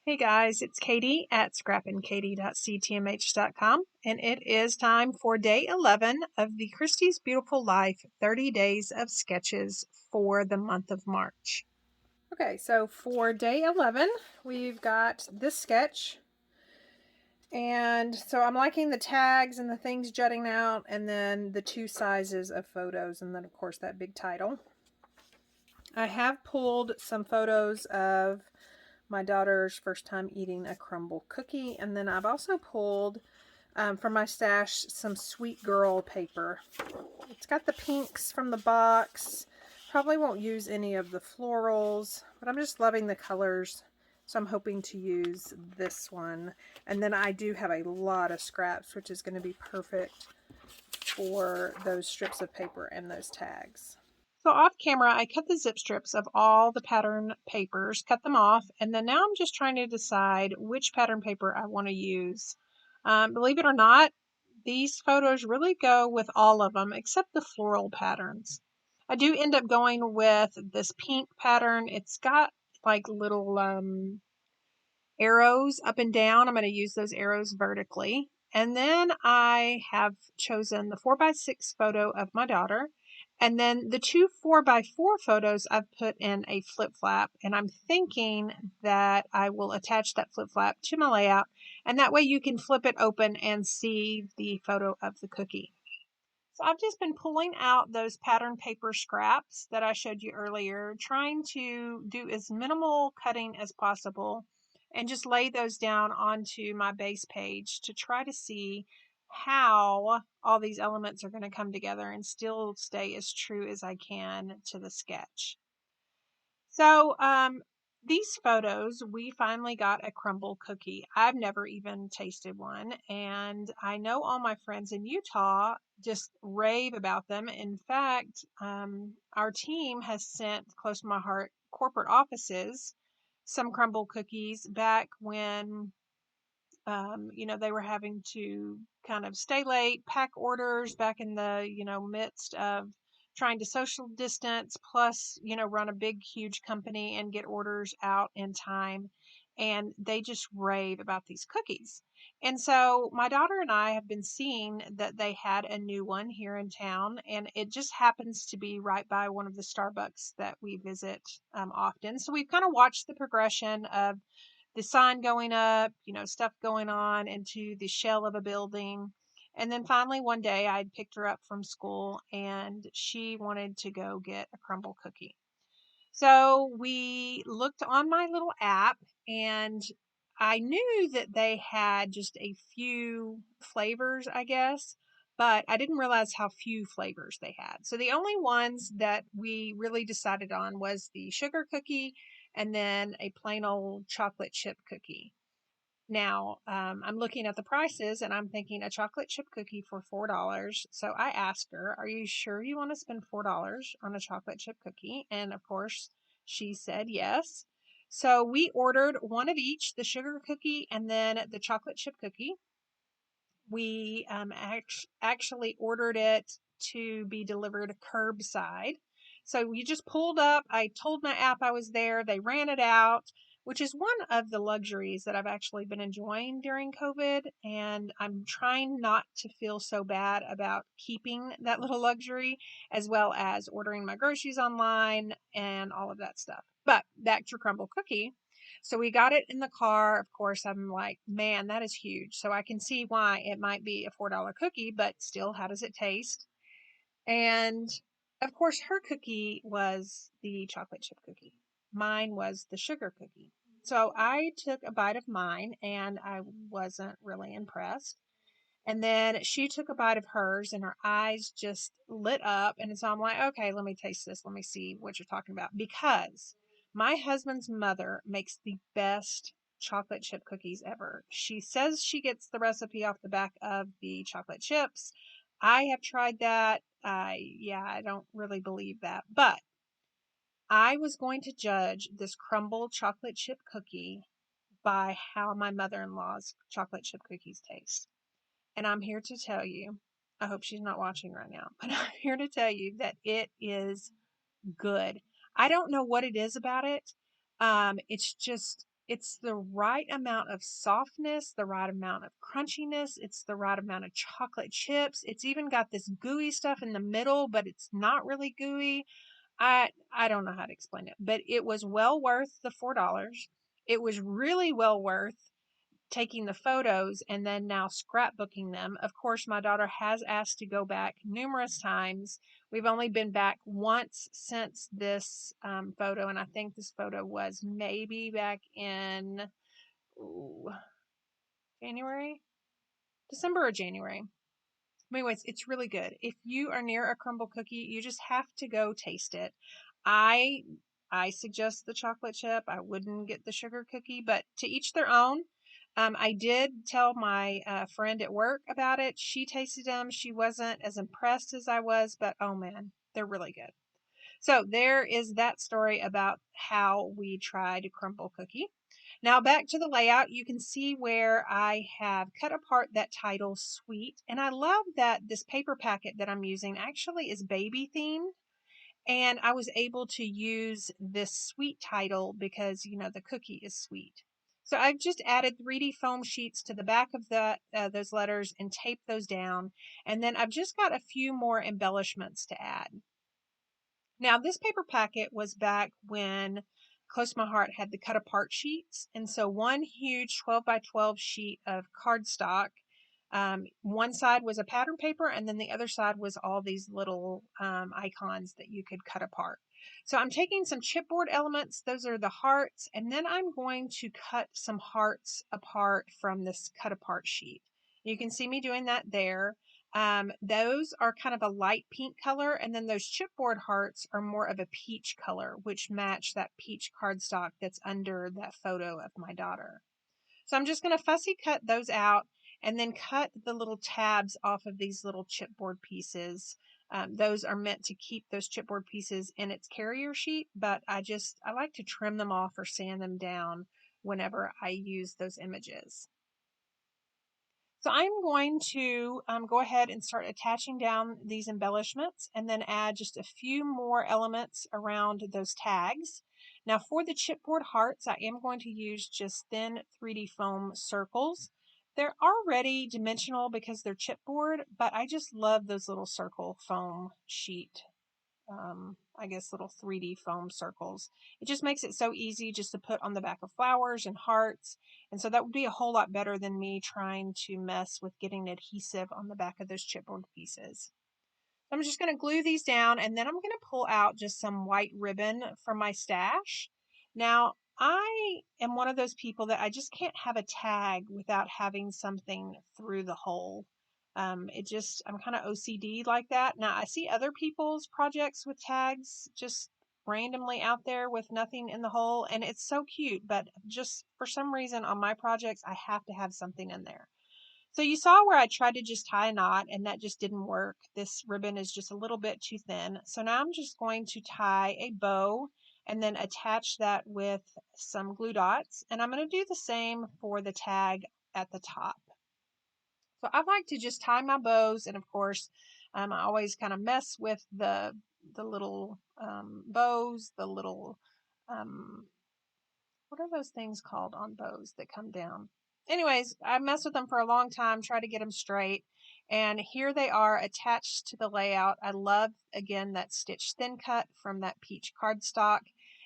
Hey guys, it's Katie at scrappinkaty.ctmh.com, and it is time for day 11 of the Christie's Beautiful Life 30 Days of Sketches for the month of March. Okay, so for day 11, we've got this sketch, and so I'm liking the tags and the things jutting out, and then the two sizes of photos, and then of course that big title. I have pulled some photos of my daughter's first time eating a Crumbl cookie, and then I've also pulled from my stash some Sweet Girl paper. It's got the pinks from the box. Probably won't use any of the florals, but I'm just loving the colors, so I'm hoping to use this one. And then I do have a lot of scraps, which is going to be perfect for those strips of paper and those tags. So off camera, I cut the zip strips of all the pattern papers, cut them off, and then now I'm just trying to decide which pattern paper I want to use. Believe it or not, these photos really go with all of them except the floral patterns. I do end up going with this pink pattern. It's got like little arrows up and down. I'm going to use those arrows vertically. And then I have chosen the 4x6 photo of my daughter. And then the two 4x4 photos I've put in a flip flap. And I'm thinking that I will attach that flip flap to my layout. And that way you can flip it open and see the photo of the cookie. So I've just been pulling out those pattern paper scraps that I showed you earlier, trying to do as minimal cutting as possible and just lay those down onto my base page to try to see how all these elements are going to come together and still stay as true as I can to the sketch. So, these photos, we finally got a Crumbl cookie. I've never even tasted one, and I know all my friends in Utah just rave about them. In fact, our team has sent close to my heart corporate offices some Crumbl cookies back when they were having to kind of stay late, pack orders back in the, midst of trying to social distance, plus, run a big, huge company and get orders out in time. And they just rave about these cookies. And so my daughter and I have been seeing that they had a new one here in town, and it just happens to be right by one of the Starbucks that we visit often. So we've kind of watched the progression of the sign going up, stuff going on into the shell of a building. And then finally, one day I'd picked her up from school and she wanted to go get a Crumbl cookie. So we looked on my little app, and I knew that they had just a few flavors, I guess, but I didn't realize how few flavors they had. So the only ones that we really decided on was the sugar cookie and then a plain old chocolate chip cookie. Now, I'm looking at the prices and I'm thinking a chocolate chip cookie for $4. So I asked her, "Are you sure you want to spend $4 on a chocolate chip cookie?" And of course, she said yes. So we ordered one of each, the sugar cookie and then the chocolate chip cookie. We actually ordered it to be delivered curbside. So you just pulled up. I told my app I was there. They ran it out, which is one of the luxuries that I've actually been enjoying during COVID. And I'm trying not to feel so bad about keeping that little luxury, as well as ordering my groceries online and all of that stuff. But back to Crumbl cookie. So we got it in the car. Of course, I'm like, man, that is huge. So I can see why it might be a $4 cookie, but still, how does it taste? And of course, her cookie was the chocolate chip cookie. Mine was the sugar cookie. So I took a bite of mine and I wasn't really impressed. And then she took a bite of hers and her eyes just lit up. And so I'm like, okay, let me taste this. Let me see what you're talking about. Because my husband's mother makes the best chocolate chip cookies ever. She says she gets the recipe off the back of the chocolate chips. I have tried that. I don't really believe that. But I was going to judge this Crumbl chocolate chip cookie by how my mother-in-law's chocolate chip cookies taste. And I'm here to tell you, I hope she's not watching right now, but I'm here to tell you that it is good. I don't know what it is about it. It's just It's the right amount of softness, the right amount of crunchiness. It's the right amount of chocolate chips. It's even got this gooey stuff in the middle, but it's not really gooey. I don't know how to explain it, but it was well worth the $4. It was really well worth taking the photos and then now scrapbooking them. Of course, my daughter has asked to go back numerous times. We've only been back once since this photo, and I think this photo was maybe back in January, December or January. Anyways, it's really good. If you are near a Crumbl cookie, you just have to go taste it. I I suggest the chocolate chip. I wouldn't get the sugar cookie, but to each their own. I did tell my friend at work about it. She tasted them. She wasn't as impressed as I was, but oh man, they're really good. So there is that story about how we tried Crumbl cookie. Now back to the layout, you can see where I have cut apart that title Sweet. And I love that this paper packet that I'm using actually is baby themed. And I was able to use this sweet title because, you know, the cookie is sweet. So I've just added 3D foam sheets to the back of those letters and taped those down. And then I've just got a few more embellishments to add. Now, this paper packet was back when Close My Heart had the cut apart sheets. And so one huge 12 by 12 sheet of cardstock. One side was a pattern paper, and then the other side was all these little icons that you could cut apart. So I'm taking some chipboard elements, those are the hearts, and then I'm going to cut some hearts apart from this cut apart sheet. You can see me doing that there. Those are kind of a light pink color, and then those chipboard hearts are more of a peach color, which match that peach cardstock that's under that photo of my daughter. So I'm just going to fussy cut those out and then cut the little tabs off of these little chipboard pieces. Those are meant to keep those chipboard pieces in its carrier sheet, but I like to trim them off or sand them down whenever I use those images. So I'm going to go ahead and start attaching down these embellishments and then add just a few more elements around those tags. Now for the chipboard hearts, I am going to use just thin 3D foam circles. They're already dimensional because they're chipboard, but I just love those little circle foam sheet I guess little 3D foam circles. It just makes it so easy just to put on the back of flowers and hearts. And so that would be a whole lot better than me trying to mess with getting adhesive on the back of those chipboard pieces. I'm just going to glue these down, and then I'm going to pull out just some white ribbon from my stash. Now, I am one of those people that I just can't have a tag without having something through the hole. I'm kind of OCD like that. Now, I see other people's projects with tags just randomly out there with nothing in the hole, and it's so cute, but just for some reason on my projects, I have to have something in there. So you saw where I tried to just tie a knot and that just didn't work. This ribbon is just a little bit too thin. So now I'm just going to tie a bow and then attach that with some glue dots. And I'm going to do the same for the tag at the top. So I like to just tie my bows, and of course, I always kind of mess with the little bows, the little what are those things called on bows that come down? Anyways, I messed with them for a long time, try to get them straight. And here they are attached to the layout. I love, again, that stitch thin cut from that peach cardstock.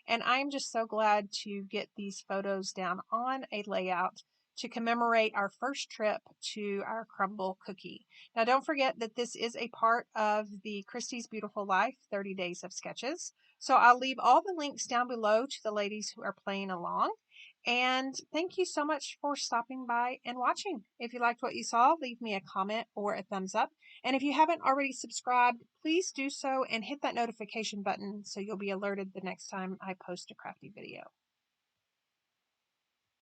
And I'm just so glad to get these photos down on a layout to commemorate our first trip to our Crumbl cookie. Now, don't forget that this is a part of the Christy's Beautiful Life 30 Days of Sketches. So I'll leave all the links down below to the ladies who are playing along. And thank you so much for stopping by and watching. If you liked what you saw, leave me a comment or a thumbs up. And if you haven't already subscribed, please do so and hit that notification button so you'll be alerted the next time I post a crafty video.